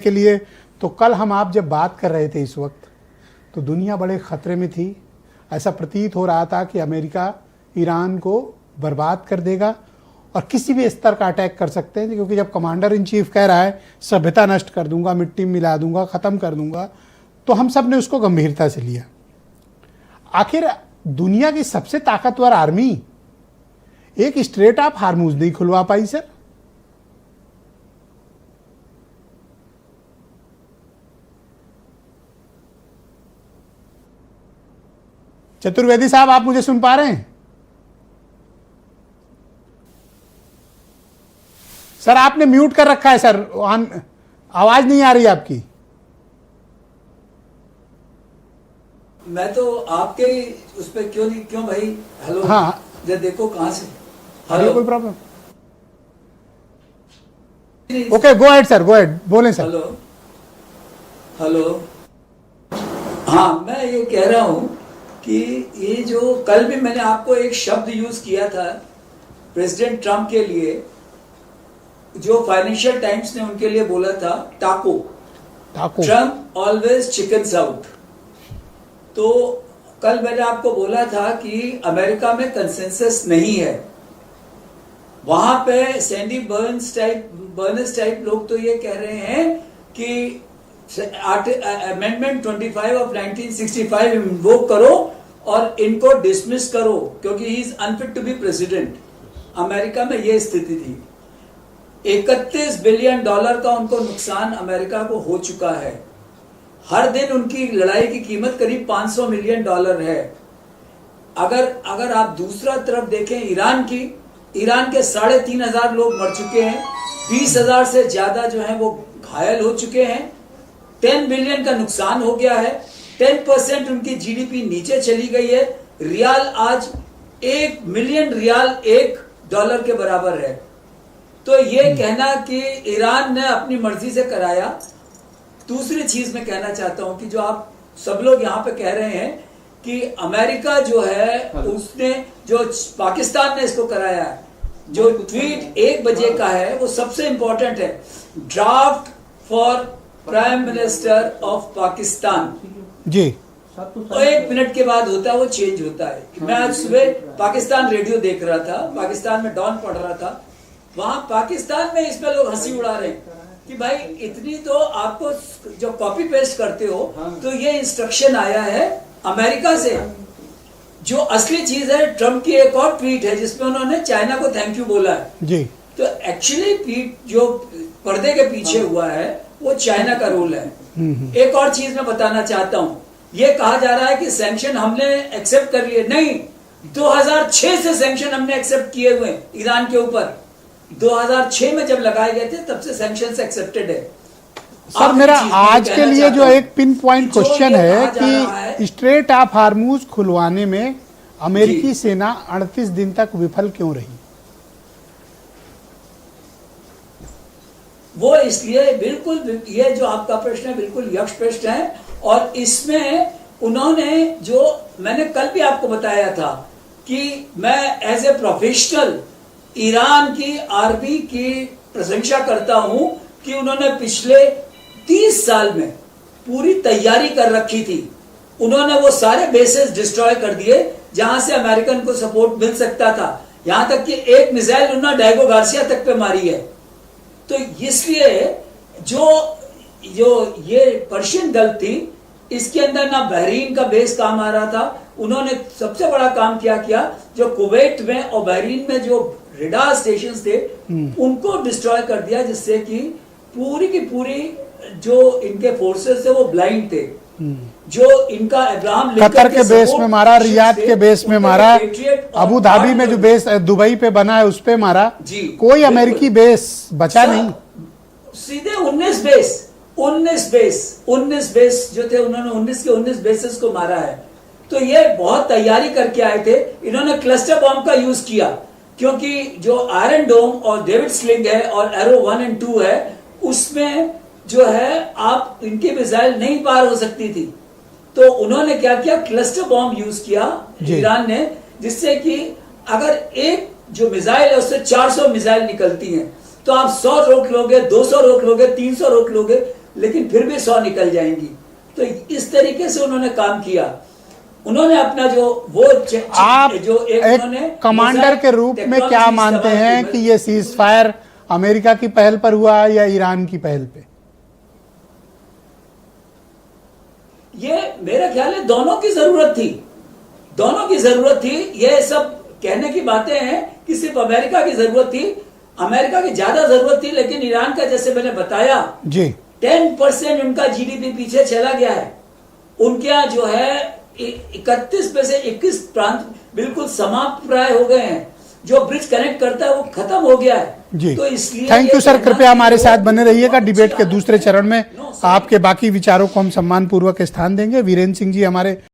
के लिए। तो कल हम आप जब बात कर रहे थे इस वक्त, तो दुनिया बड़े ख़तरे में थी। ऐसा प्रतीत हो रहा था कि अमेरिका ईरान को बर्बाद कर देगा और किसी भी स्तर का अटैक कर सकते हैं, क्योंकि जब कमांडर इन चीफ कह रहा है सभ्यता नष्ट कर दूंगा, मिट्टी में मिला दूंगा, ख़त्म कर दूंगा, तो हम सब ने उसको गंभीरता से लिया। आखिर दुनिया की सबसे ताकतवर आर्मी एक स्ट्रेट ऑफ हार्मूज नहीं खुलवा पाई सर। चतुर्वेदी साहब, आप मुझे सुन पा रहे हैं? सर आपने म्यूट कर रखा है सर, आवाज नहीं आ रही आपकी। मैं तो आपके उस पर क्यों भाई? हेलो। हाँ देखो कहां से। हेलो, कोई problem? Okay, go ahead sir, go ahead, बोलें सर। Hello hello. हाँ, मैं ये कह रहा हूं कि ये जो कल भी मैंने आपको एक शब्द यूज किया था प्रेसिडेंट ट्रम्प के लिए, जो फाइनेंशियल टाइम्स ने उनके लिए बोला था, टाको। Trump always chickens out. तो कल मैंने आपको बोला था कि अमेरिका में कंसेंसस नहीं है। वहां पे सैंडी बर्न्स टाइप लोग तो ये कह रहे हैं कि अमेंडमेंट 25 ऑफ 1965 इन्वोक करो और इनको डिसमिस करो क्योंकि he is unfit to be president. America में ये स्थिति थी। 31 बिलियन डॉलर का उनको नुकसान अमेरिका को हो चुका है। हर दिन उनकी लड़ाई की कीमत करीब 500 मिलियन डॉलर है। अगर आप दूसरा तरफ देखें ईरान के 3,500 लोग मर चुके हैं, 20,000 से ज्यादा जो है वो घायल हो चुके हैं, 10 बिलियन का नुकसान हो गया है, 10% उनकी जीडीपी नीचे चली गई है। रियाल आज 1 मिलियन रियाल $1 के बराबर है। तो ये कहना कि ईरान ने अपनी मर्जी से कराया। दूसरी चीज मैं कहना चाहता हूं कि जो आप सब लोग यहां पे कह रहे हैं कि अमेरिका जो है उसने जो पाकिस्तान ने इसको कराया है, जो ट्वीट 1 बजे का है वो सबसे इंपॉर्टेंट है। Draft for prime minister of Pakistan ji, और 1 मिनट के बाद होता है वो चेंज होता है। मैं आज सुबह पाकिस्तान रेडियो देख रहा था, पाकिस्तान में डॉन पढ़ रहा था, वहां पाकिस्तान में इसमें लोग हंसी उड़ा रहे हैं कि भाई इतनी तो आपको जो कॉपी पेस्ट करते हो, तो ये इंस्ट्रक्शन आया है अमेरिका से। जो असली चीज है, ट्रम्प की एक और ट्वीट है जिसमें उन्होंने चाइना को थैंक यू बोला है जी। तो एक्चुअली ट्वीट जो पर्दे के पीछे हुआ है वो चाइना का रोल है। एक और चीज मैं बताना चाहता हूं, ये कहा जा रहा है कि सैंक्शन हमने एक्सेप्ट कर लिए। नहीं, 2006 से सैंक्शन हमने एक्सेप्ट किए हुए ईरान के ऊपर। 2006 में जब लगाए गए थे तब से सैंक्शंस एक्सेप्टेड है। सर मेरा आज के लिए जो एक पिन पॉइंट क्वेश्चन है कि स्ट्रेट ऑफ हार्मूज खुलवाने में अमेरिकी सेना 38 दिन तक विफल क्यों रही? वो इसलिए, बिल्कुल ये जो आपका प्रश्न है बिल्कुल यक्ष प्रश्न है। और इसमें उन्होंने, जो मैंने कल भी आपको बताया था कि मैं एज ए प्रोफेशनल ईरान की आर्मी की प्रशंसा करता हूं कि उन्होंने पिछले 30 साल में पूरी तैयारी कर रखी थी। उन्होंने वो सारे बेसेस डिस्ट्रॉय कर दिए जहां से अमेरिकन को सपोर्ट मिल सकता था। यहां तक कि एक मिसाइल उन्होंने डायगो गार्सिया तक पे मारी है। तो इसलिए जो ये पर्शियन गल्फ थी, इसके अंदर ना बहरीन का बेस काम आ रहा था। उन्होंने सबसे बड़ा काम क्या किया, जो कुवैत में और बहरीन में जो रेडार स्टेशंस थे उनको डिस्ट्रॉय कर दिया, जिससे कि पूरी की पूरी जो इनके फोर्सेस थे वो ब्लाइंड थे। जो इनका अब्राहम कतर के बेस में मारा, रियाद के बेस में मारा, अबू धाबी में जो बेस दुबई पे बना है उस पे मारा, कोई अमेरिकी बेस बचा नहीं। सीधे 19 बेस जो थे, उन्होंने 19 के 19 बेसेस को मारा है। तो ये बहुत तैयारी करके आए थे। इन्होंने क्लस्टर बॉम्ब का यूज किया क्योंकि जो आयरन डोम और डेविड स्लिंग है और एरो 1 और 2 है, उसमें जो है आप इनकी मिसाइल नहीं पार हो सकती थी। तो उन्होंने क्या किया, क्लस्टर बॉम्ब यूज किया ईरान ने, जिससे कि अगर एक जो मिसाइल है उससे 400 मिसाइल निकलती हैं, तो आप 100 रोक लोगे, 200 रोक लोगे, 300 रोक लोगे। लेकिन फिर भी 100 निकल जाएंगी। तो इस तरीके से उन्होंने काम किया। उन्होंने अपना जो वो आप जो एक कमांडर के रूप में क्या मानते हैं कि ये सीज फायर अमेरिका की पहल पर हुआ या ईरान की पहल पे? ये मेरा ख्याल है दोनों की जरूरत थी, दोनों की जरूरत थी। ये सब कहने की बातें हैं कि सिर्फ अमेरिका की जरूरत थी, अमेरिका की ज्यादा जरूरत थी, लेकिन ईरान का जैसे मैंने बताया जी 10% उनका जीडीपी पीछे चला गया है। उनके यहाँ जो है 31 में से 21 प्रांत बिल्कुल समाप्त प्राय हो गए हैं। जो ब्रिज कनेक्ट करता है वो खत्म हो गया है जी। तो इसलिए थैंक यू सर, कृपया हमारे साथ बने रहिएगा। डिबेट के दूसरे चरण में आपके बाकी विचारों को हम सम्मान पूर्वक स्थान देंगे। वीरेंद्र सिंह जी हमारे